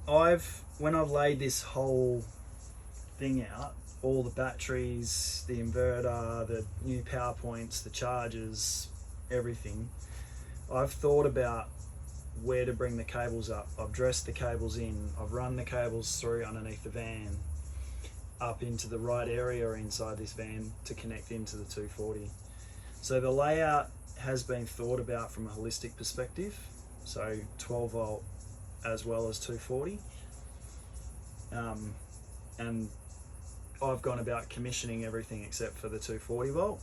when I've laid this whole thing out, all the batteries, the inverter, the new power points, the chargers, everything, I've thought about where to bring the cables up. I've dressed the cables in, I've run the cables through underneath the van up into the right area inside this van to connect into the 240. So the layout has been thought about from a holistic perspective, so 12 volt as well as 240, and I've gone about commissioning everything except for the 240 volt.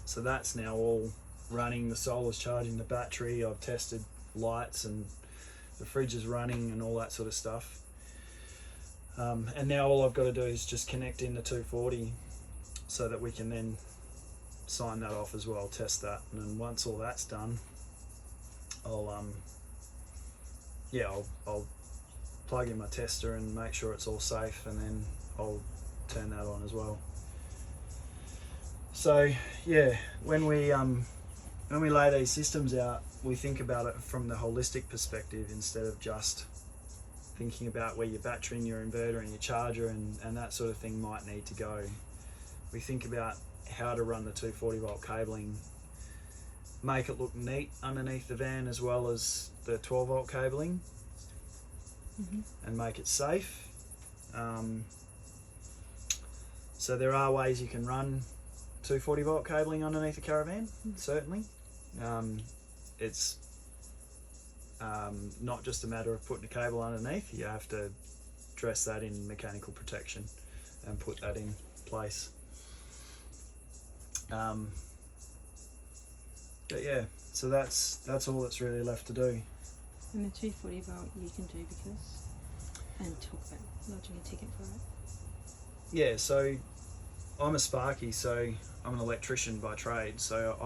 So that's now all running, the solar's charging the battery, I've tested lights and the fridge is running and all that sort of stuff. And now all I've got to do is just connect in the 240 so that we can then sign that off as well, test that, and then once all that's done, I'll plug in my tester and make sure it's all safe, and then I'll turn that on as well. So yeah, when we lay these systems out, we think about it from the holistic perspective instead of just thinking about where your battery and your inverter and your charger and that sort of thing might need to go. We think about how to run the 240 volt cabling, make it look neat underneath the van as well as the 12 volt cabling, and make it safe. So there are ways you can run 240 volt cabling underneath a caravan, certainly. It's not just a matter of putting a cable underneath, you have to dress that in mechanical protection and put that in place. But yeah, so that's all that's really left to do. And the 240 volt you can do because, and talk about lodging a ticket for it. Yeah, so I'm a Sparky, so I'm an electrician by trade, so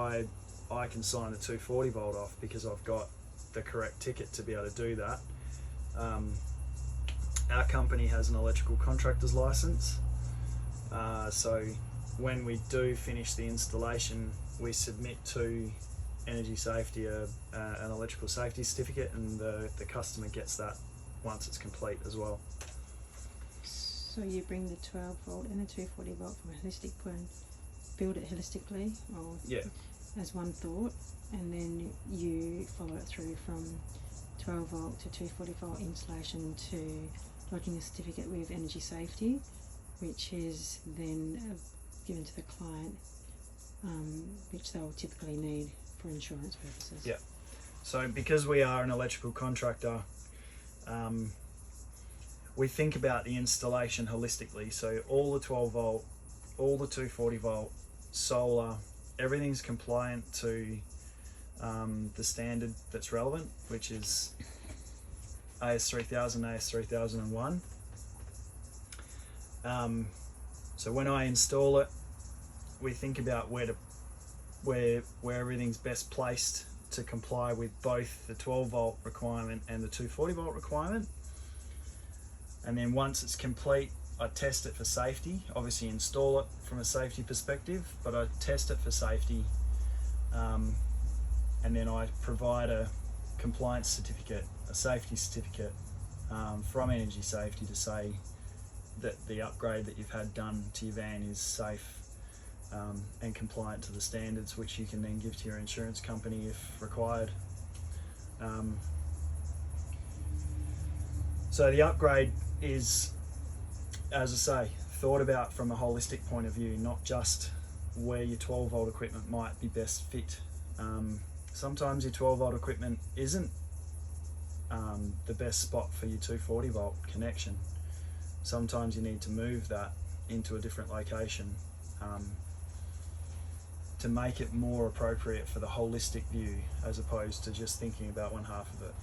I can sign the 240 volt off because I've got the correct ticket to be able to do that. Our company has an electrical contractor's license, so when we do finish the installation, we submit to Energy Safety an electrical safety certificate, and the customer gets that once it's complete as well. So you bring the 12 volt and the 240 volt from a holistic point, build it holistically, or as one thought, and then you follow it through from 12 volt to 240 volt installation to lodging a certificate with Energy Safety, which is then given to the client, which they'll typically need for insurance purposes. Yeah. So because we are an electrical contractor, we think about the installation holistically. So all the 12 volt, all the 240 volt, solar, everything's compliant to the standard that's relevant, which is AS3000, AS3001. So when I install it, we think about where everything's best placed to comply with both the 12 volt requirement and the 240 volt requirement. And then once it's complete, I test it for safety. Obviously install it from a safety perspective, but I test it for safety, and then I provide a compliance certificate, a safety certificate from Energy Safety to say that the upgrade that you've had done to your van is safe and compliant to the standards, which you can then give to your insurance company if required. So the upgrade is, as I say, thought about from a holistic point of view, not just where your 12 volt equipment might be best fit. Sometimes your 12 volt equipment isn't the best spot for your 240 volt connection. Sometimes you need to move that into a different location to make it more appropriate for the holistic view, as opposed to just thinking about one half of it.